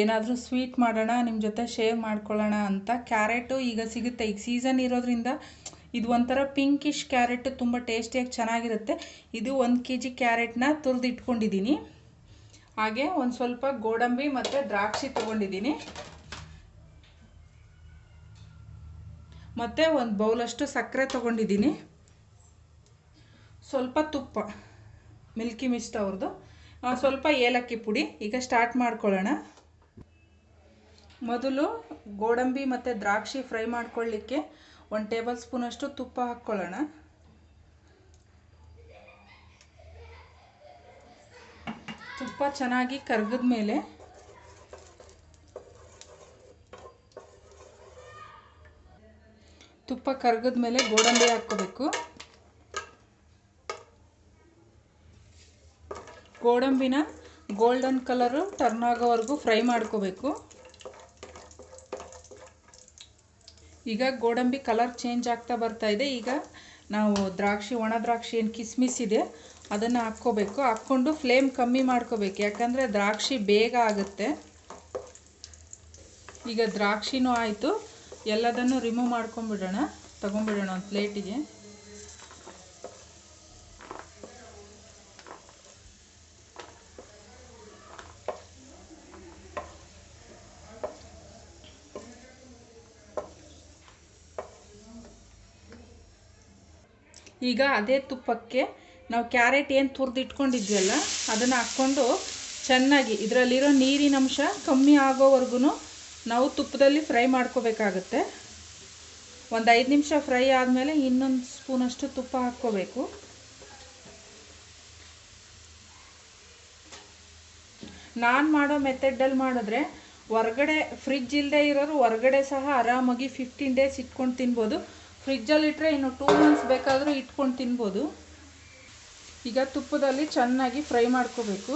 ಏನಾದರೂ ಸ್ವೀಟ್ ಮಾಡೋಣ ನಿಮ್ಮ ಜೊತೆ ಶೇರ್ ಮಾಡ್ಕೊಳ್ಳೋಣ ಅಂತ. ಕ್ಯಾರೆಟು ಈಗ ಸಿಗುತ್ತೆ, ಈಗ ಸೀಸನ್ ಇರೋದ್ರಿಂದ. ಇದು ಒಂಥರ ಪಿಂಕಿಶ್ ಕ್ಯಾರೆಟ್, ತುಂಬ ಟೇಸ್ಟಿಯಾಗಿ ಚೆನ್ನಾಗಿರುತ್ತೆ. ಇದು 1 kg ಕ್ಯಾರೆಟ್ನ ತುರಿದು ಇಟ್ಕೊಂಡಿದ್ದೀನಿ. ಹಾಗೆ ಒಂದು ಸ್ವಲ್ಪ ಗೋಡಂಬಿ ಮತ್ತು ದ್ರಾಕ್ಷಿ ತೊಗೊಂಡಿದ್ದೀನಿ. ಮತ್ತು ಒಂದು ಬೌಲಷ್ಟು ಸಕ್ಕರೆ ತೊಗೊಂಡಿದ್ದೀನಿ. ಸ್ವಲ್ಪ ತುಪ್ಪ, ಮಿಲ್ಕಿ ಮಿಸ್ಟ್ ಅವ್ರದ್ದು, ಸ್ವಲ್ಪ ಏಲಕ್ಕಿ ಪುಡಿ. ಈಗ ಸ್ಟಾರ್ಟ್ ಮಾಡ್ಕೊಳ್ಳೋಣ. ಮೊದಲು ಗೋಡಂಬಿ ಮತ್ತು ದ್ರಾಕ್ಷಿ ಫ್ರೈ ಮಾಡ್ಕೊಳ್ಳಿಕ್ಕೆ 1 ಟೇಬಲ್ ಸ್ಪೂನಷ್ಟು ತುಪ್ಪ ಹಾಕ್ಕೊಳ್ಳೋಣ. ತುಪ್ಪ ಚೆನ್ನಾಗಿ ಕರಗಿದ ಮೇಲೆ ಗೋಡಂಬಿ ಹಾಕ್ಕೋಬೇಕು. ಗೋಡಂಬಿನ ಗೋಲ್ಡನ್ ಕಲರು ಟರ್ನ್ ಆಗೋವರೆಗೂ ಫ್ರೈ ಮಾಡ್ಕೋಬೇಕು. ಈಗ ಗೋಡಂಬಿ ಕಲರ್ ಚೇಂಜ್ ಆಗ್ತಾ ಬರ್ತಾ ಇದೆ. ಈಗ ನಾವು ಒಣ ದ್ರಾಕ್ಷಿ ಏನು ಕಿಸ್ಮಿಸ್ ಇದೆ ಅದನ್ನು ಹಾಕ್ಕೋಬೇಕು. ಹಾಕ್ಕೊಂಡು ಫ್ಲೇಮ್ ಕಮ್ಮಿ ಮಾಡ್ಕೋಬೇಕು, ಯಾಕಂದರೆ ದ್ರಾಕ್ಷಿ ಬೇಗ ಆಗುತ್ತೆ. ಈಗ ದ್ರಾಕ್ಷಿನೂ ಆಯಿತು, ಎಲ್ಲದನ್ನು ರಿಮೂವ್ ಮಾಡ್ಕೊಂಬಿಡೋಣ, ತಗೊಂಬಿಡೋಣ ಒಂದು ಪ್ಲೇಟಿಗೆ. ಈಗ ಅದೇ ತುಪ್ಪಕ್ಕೆ ನಾವು ಕ್ಯಾರೆಟ್ ಏನು ತುರಿದಿಟ್ಕೊಂಡಿದ್ವಲ್ಲ ಅದನ್ನು ಹಾಕ್ಕೊಂಡು ಚೆನ್ನಾಗಿ ಇದರಲ್ಲಿರೋ ನೀರಿನ ಅಂಶ ಕಮ್ಮಿ ಆಗೋವರೆಗೂ ನಾವು ತುಪ್ಪದಲ್ಲಿ ಫ್ರೈ ಮಾಡ್ಕೋಬೇಕಾಗತ್ತೆ. ಒಂದು 5 ನಿಮಿಷ ಫ್ರೈ ಆದಮೇಲೆ ಇನ್ನೊಂದು ಸ್ಪೂನಷ್ಟು ತುಪ್ಪ ಹಾಕ್ಕೋಬೇಕು. ನಾನು ಮಾಡೋ ಮೆಥಡಲ್ಲಿ ಮಾಡಿದ್ರೆ ಹೊರಗಡೆ ಫ್ರಿಡ್ಜ್ ಇಲ್ಲದೆ ಇರೋರು ಹೊರಗಡೆ ಸಹ ಆರಾಮಾಗಿ 15 ಡೇಸ್ ಇಟ್ಕೊಂಡು ತಿನ್ಬೋದು. ಫ್ರಿಡ್ಜಲ್ಲಿ ಇಟ್ಟರೆ ಇನ್ನು 2 ಮಂತ್ಸ್ ಬೇಕಾದರೂ ಇಟ್ಕೊಂಡು ತಿನ್ಬೋದು. ಈಗ ತುಪ್ಪದಲ್ಲಿ ಚೆನ್ನಾಗಿ ಫ್ರೈ ಮಾಡ್ಕೋಬೇಕು.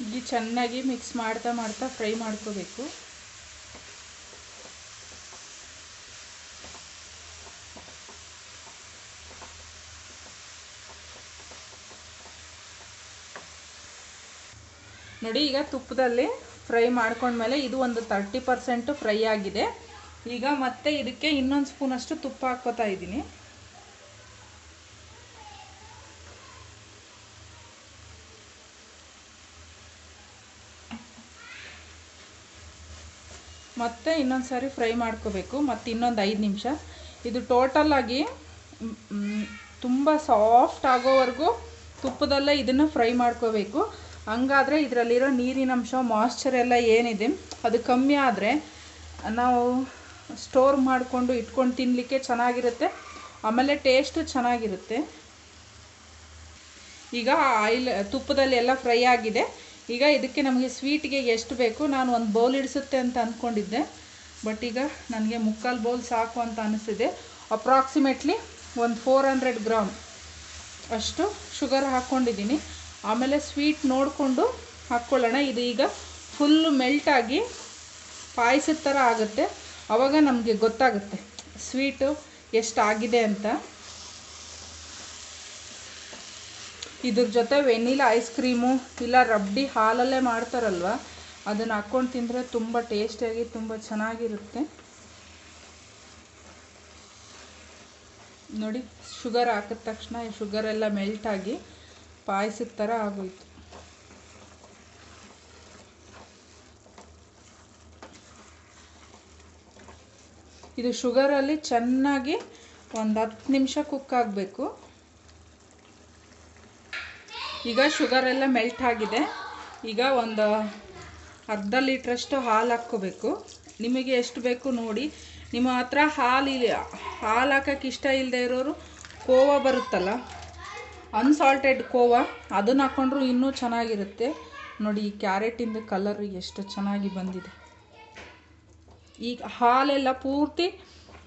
ಇಲ್ಲಿ ಚೆನ್ನಾಗಿ ಮಿಕ್ಸ್ ಮಾಡ್ತಾ ಫ್ರೈ ಮಾಡ್ಕೋಬೇಕು. ನೋಡಿ, ಈಗ ತುಪ್ಪದಲ್ಲಿ ಫ್ರೈ ಮಾಡ್ಕೊಂಡ್ಮೇಲೆ ಇದು ಒಂದು 30% ಫ್ರೈ ಆಗಿದೆ. ಈಗ ಮತ್ತೆ ಇದಕ್ಕೆ ಇನ್ನೊಂದು ಸ್ಪೂನಷ್ಟು ತುಪ್ಪ ಹಾಕ್ಕೋತಾ ಇದ್ದೀನಿ. ಮತ್ತೆ ಇನ್ನೊಂದು ಸಾರಿ ಫ್ರೈ ಮಾಡ್ಕೋಬೇಕು, ಮತ್ತು ಇನ್ನೊಂದು 5 ನಿಮಿಷ. ಇದು ಟೋಟಲಾಗಿ ತುಂಬ ಸಾಫ್ಟ್ ಆಗೋವರೆಗೂ ತುಪ್ಪದಲ್ಲೇ ಇದನ್ನು ಫ್ರೈ ಮಾಡ್ಕೋಬೇಕು. ಹಂಗಾದರೆ ಇದರಲ್ಲಿರೋ ನೀರಿನ ಅಂಶ, ಮಾಯ್ಶ್ಚರ್ ಎಲ್ಲ ಏನಿದೆ ಅದು ಕಮ್ಮಿ ಆದರೆ ನಾವು ಸ್ಟೋರ್ ಮಾಡಿಕೊಂಡು ಇಟ್ಕೊಂಡು ತಿನ್ನಲಿಕ್ಕೆ ಚೆನ್ನಾಗಿರುತ್ತೆ, ಆಮೇಲೆ ಟೇಸ್ಟು ಚೆನ್ನಾಗಿರುತ್ತೆ. ಈಗ ತುಪ್ಪದಲ್ಲಿ ಎಲ್ಲ ಫ್ರೈ ಆಗಿದೆ. ಈಗ ಇದಕ್ಕೆ ನಮಗೆ ಸ್ವೀಟಿಗೆ ಎಷ್ಟು ಬೇಕು, ನಾನು ಒಂದು ಬೌಲ್ ಇಡಿಸುತ್ತೆ ಅಂತ ಅಂದ್ಕೊಂಡಿದ್ದೆ, ಬಟ್ ಈಗ ನನಗೆ 3/4 ಬೌಲ್ ಸಾಕು ಅಂತ ಅನಿಸಿದೆ. ಅಪ್ರಾಕ್ಸಿಮೇಟ್ಲಿ ಒಂದು 400 ಗ್ರಾಮ್ ಅಷ್ಟು ಶುಗರ್ ಹಾಕ್ಕೊಂಡಿದ್ದೀನಿ. ಆಮೇಲೆ ಸ್ವೀಟ್ ನೋಡಿಕೊಂಡು ಹಾಕ್ಕೊಳ್ಳೋಣ. ಇದು ಈಗ ಫುಲ್ಲು ಮೆಲ್ಟಾಗಿ ಪಾಯಸದ ಥರ ಆಗುತ್ತೆ, ಆವಾಗ ನಮಗೆ ಗೊತ್ತಾಗುತ್ತೆ ಸ್ವೀಟು ಎಷ್ಟಾಗಿದೆ ಅಂತ. ಇದ್ರ ಜೊತೆ ವೆನಿಲಾ ಐಸ್ ಕ್ರೀಮು ಇಲ್ಲ ರಬ್ಡಿ ಹಾಲಲ್ಲೇ ಮಾಡ್ತಾರಲ್ವ, ಅದನ್ನು ಹಾಕ್ಕೊಂಡು ತಿಂದರೆ ತುಂಬ ಟೇಸ್ಟಿಯಾಗಿ ತುಂಬ ಚೆನ್ನಾಗಿರುತ್ತೆ. ನೋಡಿ, ಶುಗರ್ ಹಾಕಿದ ತಕ್ಷಣ ಶುಗರೆಲ್ಲ ಮೆಲ್ಟಾಗಿ ಪಾಯಸದ ಥರ ಆಗೋಯ್ತು. ಇದು ಶುಗರಲ್ಲಿ ಚೆನ್ನಾಗಿ ಒಂದು 10 ನಿಮಿಷ ಕುಕ್ ಆಗಬೇಕು. ಈಗ ಶುಗರೆಲ್ಲ ಮೆಲ್ಟ್ ಆಗಿದೆ. ಈಗ ಒಂದು ಅರ್ಧ ಲೀಟ್ರಷ್ಟು ಹಾಲು ಹಾಕ್ಕೋಬೇಕು. ನಿಮಗೆ ಎಷ್ಟು ಬೇಕು ನೋಡಿ. ನಿಮ್ಮ ಹತ್ರ ಹಾಲು ಹಾಕೋಕ್ಕೆ ಇಷ್ಟ ಇಲ್ಲದೆ ಇರೋರು ಕೋವಾ ಬರುತ್ತಲ್ಲ, ಅನ್ಸಾಲ್ಟೆಡ್ ಕೋವಾ, ಅದನ್ನು ಹಾಕ್ಕೊಂಡ್ರೂ ಇನ್ನೂ ಚೆನ್ನಾಗಿರುತ್ತೆ. ನೋಡಿ ಈ ಕ್ಯಾರೆಟಿಂದು ಕಲರ್ ಎಷ್ಟು ಚೆನ್ನಾಗಿ ಬಂದಿದೆ. ಈಗ ಹಾಲೆಲ್ಲ ಪೂರ್ತಿ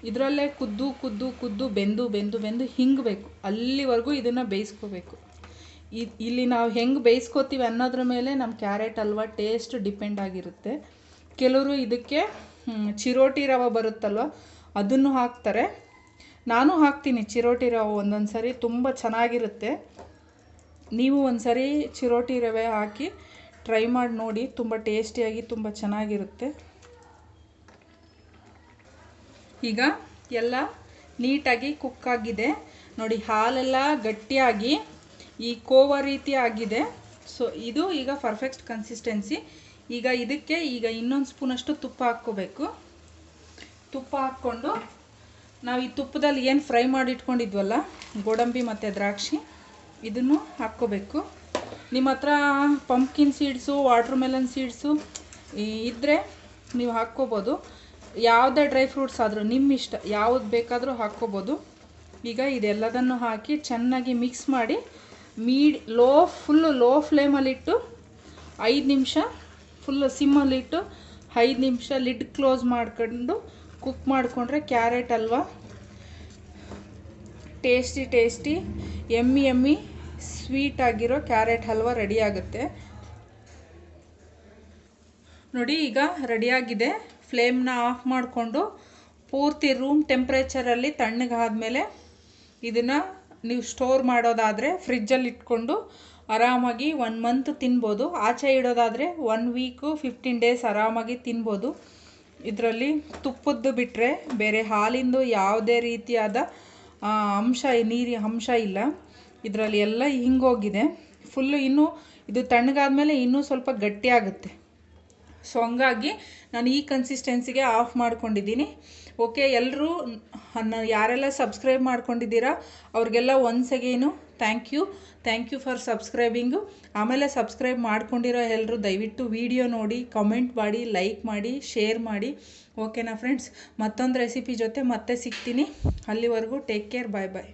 ಇದರಲ್ಲೇ ಕುದ್ದು ಕುದ್ದು ಕುದ್ದು ಬೆಂದು ಬೆಂದು ಬೆಂದು ಹಿಂಗಬೇಕು, ಅಲ್ಲಿವರೆಗೂ ಇದನ್ನು ಬೇಯಿಸ್ಕೋಬೇಕು. ಇಲ್ಲಿ ನಾವು ಹೆಂಗೆ ಬೇಯಿಸ್ಕೋತೀವಿ ಅನ್ನೋದ್ರ ಮೇಲೆ ನಮ್ಮ ಕ್ಯಾರೆಟ್ ಹಲ್ವ ಟೇಸ್ಟ್ ಡಿಪೆಂಡ್ ಆಗಿರುತ್ತೆ. ಕೆಲವರು ಇದಕ್ಕೆ ಚಿರೋಟಿ ರವೆ ಬರುತ್ತಲ್ವ ಅದನ್ನು ಹಾಕ್ತಾರೆ. ನಾನು ಹಾಕ್ತೀನಿ ಚಿರೋಟಿ ರವೆ ಒಂದೊಂದು ಸರಿ, ತುಂಬ ಚೆನ್ನಾಗಿರುತ್ತೆ. ನೀವು ಒಂದು ಸರಿ ಚಿರೋಟಿ ರವೆ ಹಾಕಿ ಟ್ರೈ ಮಾಡಿ ನೋಡಿ, ತುಂಬ ಟೇಸ್ಟಿಯಾಗಿ ತುಂಬ ಚೆನ್ನಾಗಿರುತ್ತೆ. ಈಗ ಎಲ್ಲ ನೀಟಾಗಿ ಕುಕ್ ಆಗಿದೆ ನೋಡಿ, ಹಾಲೆಲ್ಲ ಗಟ್ಟಿಯಾಗಿ ಈ ಕೋವಾ ರೀತಿ ಆಗಿದೆ. ಸೊ ಇದು ಈಗ ಪರ್ಫೆಕ್ಟ್ ಕನ್ಸಿಸ್ಟೆನ್ಸಿ. ಈಗ ಇದಕ್ಕೆ ಇನ್ನೊಂದು ಸ್ಪೂನಷ್ಟು ತುಪ್ಪ ಹಾಕ್ಕೋಬೇಕು. ತುಪ್ಪ ಹಾಕ್ಕೊಂಡು ನಾವು ಈ ತುಪ್ಪದಲ್ಲಿ ಏನು ಫ್ರೈ ಮಾಡಿ ಇಟ್ಕೊಂಡಿದ್ವಲ್ಲ ಗೋಡಂಬಿ ಮತ್ತು ದ್ರಾಕ್ಷಿ, ಇದನ್ನು ಹಾಕ್ಕೋಬೇಕು. ನಿಮ್ಮ ಹತ್ರ pumpkin seeds, water melon seeds ಇದ್ದರೆ ನೀವು ಹಾಕ್ಕೋಬೋದು. ಯಾವುದೇ ಡ್ರೈ ಫ್ರೂಟ್ಸ್ ಆದರೂ ನಿಮ್ಮ ಇಷ್ಟ, ಯಾವುದು ಬೇಕಾದರೂ ಹಾಕ್ಕೋಬೋದು. ಈಗ ಇದೆಲ್ಲದನ್ನು ಹಾಕಿ ಚೆನ್ನಾಗಿ ಮಿಕ್ಸ್ ಮಾಡಿ ಫುಲ್ಲು ಲೋ ಫ್ಲೇಮಲ್ಲಿಟ್ಟು 5 ನಿಮಿಷ, ಫುಲ್ಲು ಸಿಮ್ಮಲ್ಲಿಟ್ಟು 5 ನಿಮಿಷ ಲಿಡ್ ಕ್ಲೋಸ್ ಮಾಡ್ಕೊಂಡು ಕುಕ್ ಮಾಡಿಕೊಂಡ್ರೆ ಕ್ಯಾರೆಟ್ ಹಲ್ವಾ ಟೇಸ್ಟಿ ಎಮ್ಮಿ ಸ್ವೀಟ್ ಆಗಿರೋ ಕ್ಯಾರೆಟ್ ಹಲ್ವಾ ರೆಡಿ ಆಗುತ್ತೆ ನೋಡಿ. ಈಗ ರೆಡಿಯಾಗಿದೆ. ಫ್ಲೇಮ್ನ ಆಫ್ ಮಾಡಿಕೊಂಡು ಪೂರ್ತಿ ರೂಮ್ ಟೆಂಪ್ರೇಚರಲ್ಲಿ ತಣ್ಣಗಾದ್ಮೇಲೆ ಇದನ್ನು ನೀವು ಸ್ಟೋರ್ ಮಾಡೋದಾದರೆ ಫ್ರಿಜ್ಜಲ್ಲಿ ಇಟ್ಕೊಂಡು ಆರಾಮಾಗಿ 1 ಮಂತ್ ತಿನ್ಬೋದು. ಆಚೆ ಇಡೋದಾದರೆ 1 ವೀಕು 15 ಡೇಸ್ ಆರಾಮಾಗಿ ತಿನ್ಬೋದು. ಇದರಲ್ಲಿ ತುಪ್ಪದ್ದು ಬಿಟ್ಟರೆ ಬೇರೆ ಹಾಲಿಂದು ಯಾವುದೇ ರೀತಿಯಾದ ನೀರಿನ ಅಂಶ ಇಲ್ಲ. ಇದರಲ್ಲಿ ಎಲ್ಲ ಹಿಂಗೋಗಿದೆ ಫುಲ್ಲು. ಇನ್ನೂ ಇದು ತಣ್ಣಗಾದ್ಮೇಲೆ ಇನ್ನೂ ಸ್ವಲ್ಪ ಗಟ್ಟಿಯಾಗುತ್ತೆ. ಸೊ ಹಂಗಾಗಿ ನಾನು ಈ ಕನ್ಸಿಸ್ಟೆನ್ಸಿಗೆ ಆಫ್ ಮಾಡ್ಕೊಂಡಿದ್ದೀನಿ. ಓಕೆ, ಎಲ್ಲರೂ ಯಾರೆಲ್ಲ ಸಬ್ಸ್ಕ್ರೈಬ್ ಮಾಡ್ಕೊಂಡಿದ್ದೀರಾ ಅವ್ರಿಗೆಲ್ಲ once again thank you for subscribing. ಆಮೇಲೆ ಸಬ್ಸ್ಕ್ರೈಬ್ ಮಾಡ್ಕೊಂಡಿರೋ ಎಲ್ಲರೂ ದಯವಿಟ್ಟು ವಿಡಿಯೋ ನೋಡಿ, ಕಮೆಂಟ್ ಮಾಡಿ, ಲೈಕ್ ಮಾಡಿ, ಶೇರ್ ಮಾಡಿ. ಓಕೆನಾ ಫ್ರೆಂಡ್ಸ್, ಮತ್ತೊಂದು ರೆಸಿಪಿ ಜೊತೆ ಮತ್ತೆ ಸಿಗ್ತೀನಿ. ಅಲ್ಲಿವರೆಗೂ ಟೇಕ್ ಕೇರ್, ಬಾಯ್ ಬಾಯ್.